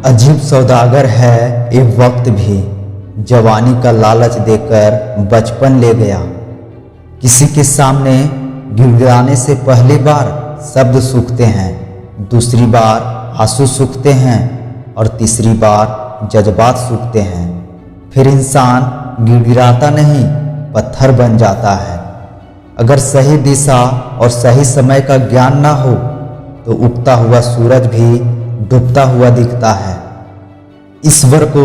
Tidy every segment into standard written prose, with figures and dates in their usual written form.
अजीब सौदागर है ये वक्त भी, जवानी का लालच देकर बचपन ले गया। किसी के सामने गिड़गिड़ाने से पहली बार शब्द सूखते हैं, दूसरी बार आंसू सूखते हैं और तीसरी बार जज्बात सूखते हैं। फिर इंसान गिड़गिड़ाता नहीं, पत्थर बन जाता है। अगर सही दिशा और सही समय का ज्ञान ना हो तो उगता हुआ सूरज भी डूबता हुआ दिखता है। ईश्वर को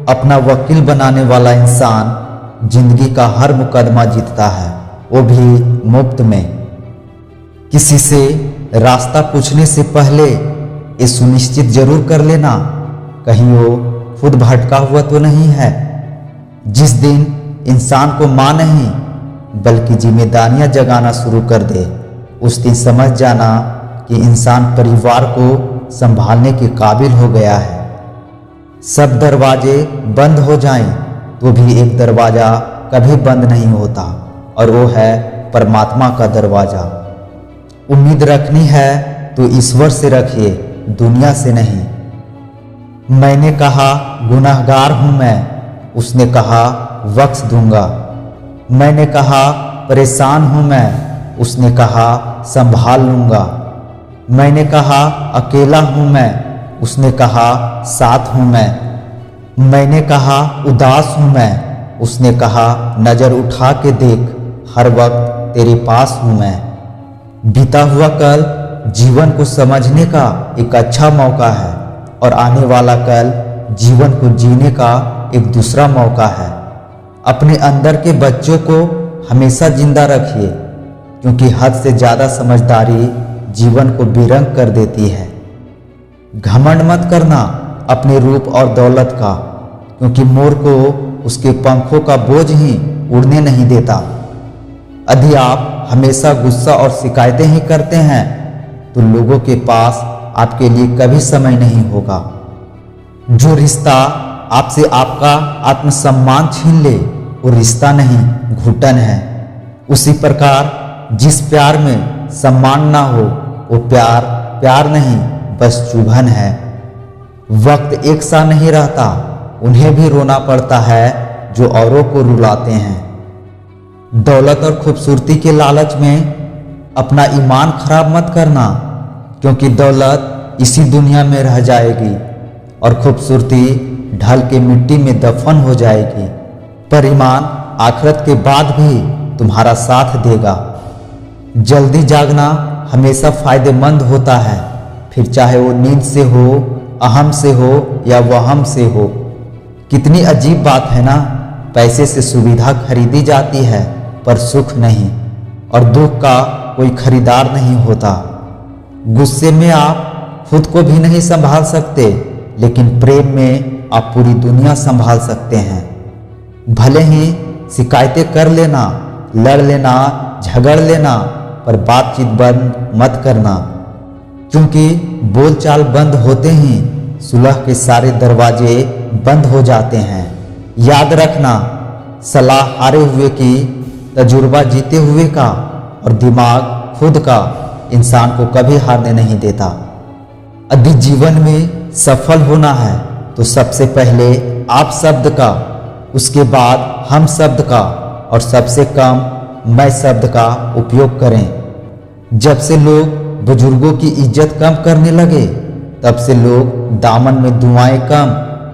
अपना वकील बनाने वाला इंसान जिंदगी का हर मुकदमा जीतता है, वो भी मुफ्त में। किसी से रास्ता पूछने से पहले ये सुनिश्चित जरूर कर लेना कहीं वो खुद भटका हुआ तो नहीं है। जिस दिन इंसान को मां नहीं बल्कि जिम्मेदारियां जगाना शुरू कर दे, उस दिन समझ जाना कि इंसान परिवार को संभालने के काबिल हो गया है। सब दरवाजे बंद हो जाएं तो भी एक दरवाजा कभी बंद नहीं होता, और वो है परमात्मा का दरवाजा। उम्मीद रखनी है तो ईश्वर से रखिए, दुनिया से नहीं। मैंने कहा गुनाहगार हूं मैं, उसने कहा बख्श दूंगा। मैंने कहा परेशान हूं मैं, उसने कहा संभाल लूंगा। मैंने कहा अकेला हूं मैं, उसने कहा साथ हूं मैं। मैंने कहा उदास हूं मैं, उसने कहा नजर उठा के देख, हर वक्त तेरे पास हूं मैं। बीता हुआ कल जीवन को समझने का एक अच्छा मौका है, और आने वाला कल जीवन को जीने का एक दूसरा मौका है। अपने अंदर के बच्चों को हमेशा जिंदा रखिए, क्योंकि हद से ज्यादा समझदारी जीवन को बेरंग कर देती है। घमंड मत करना अपने रूप और दौलत का, क्योंकि मोर को उसके पंखों का बोझ ही उड़ने नहीं देता। यदि आप हमेशा गुस्सा और शिकायतें ही करते हैं तो लोगों के पास आपके लिए कभी समय नहीं होगा। जो रिश्ता आपसे आपका आत्मसम्मान छीन ले वो रिश्ता नहीं, घुटन है। उसी प्रकार जिस प्यार में सम्मान ना हो वो प्यार प्यार नहीं, बस चुभन है। वक्त एक सा नहीं रहता, उन्हें भी रोना पड़ता है जो औरों को रुलाते हैं। दौलत और खूबसूरती के लालच में अपना ईमान खराब मत करना, क्योंकि दौलत इसी दुनिया में रह जाएगी और खूबसूरती ढल के मिट्टी में दफन हो जाएगी। पर ईमान आखिरत के बाद भी तुम्हारा साथ देगा। जल्दी जागना हमेशा फायदेमंद होता है, फिर चाहे वो नींद से हो, अहम से हो या वहम से हो। कितनी अजीब बात है ना, पैसे से सुविधा खरीदी जाती है पर सुख नहीं, और दुख का कोई खरीदार नहीं होता। गुस्से में आप खुद को भी नहीं संभाल सकते, लेकिन प्रेम में आप पूरी दुनिया संभाल सकते हैं। भले ही शिकायतें कर लेना, लड़ लेना, झगड़ लेना, पर बातचीत बंद मत करना, क्योंकि बोलचाल बंद होते ही सुलह के सारे दरवाजे बंद हो जाते हैं। याद रखना, सलाह हारे हुए की, तजुर्बा जीते हुए का, और दिमाग खुद का इंसान को कभी हारने नहीं देता। यदि जीवन में सफल होना है तो सबसे पहले आप शब्द का, उसके बाद हम शब्द का, और सबसे कम मैं शब्द का उपयोग करें। जब से लोग बुजुर्गों की इज्जत कम करने लगे, तब से लोग दामन में दुआएं कम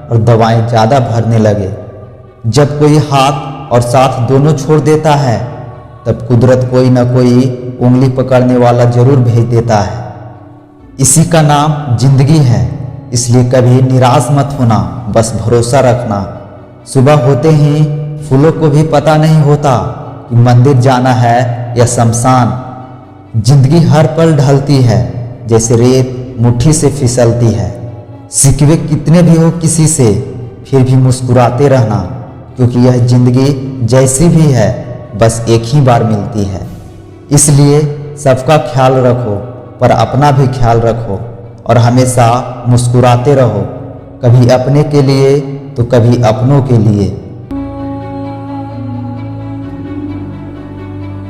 और दवाएं ज़्यादा भरने लगे। जब कोई हाथ और साथ दोनों छोड़ देता है, तब कुदरत कोई ना कोई उंगली पकड़ने वाला जरूर भेज देता है। इसी का नाम जिंदगी है, इसलिए कभी निराश मत होना, बस भरोसा रखना। सुबह होते ही फूलों को भी पता नहीं होता कि मंदिर जाना है या शमशान। जिंदगी हर पल ढलती है, जैसे रेत मुट्ठी से फिसलती है। शिकवे कितने भी हो किसी से, फिर भी मुस्कुराते रहना, क्योंकि यह जिंदगी जैसी भी है बस एक ही बार मिलती है। इसलिए सबका ख्याल रखो, पर अपना भी ख्याल रखो, और हमेशा मुस्कुराते रहो, कभी अपने के लिए तो कभी अपनों के लिए।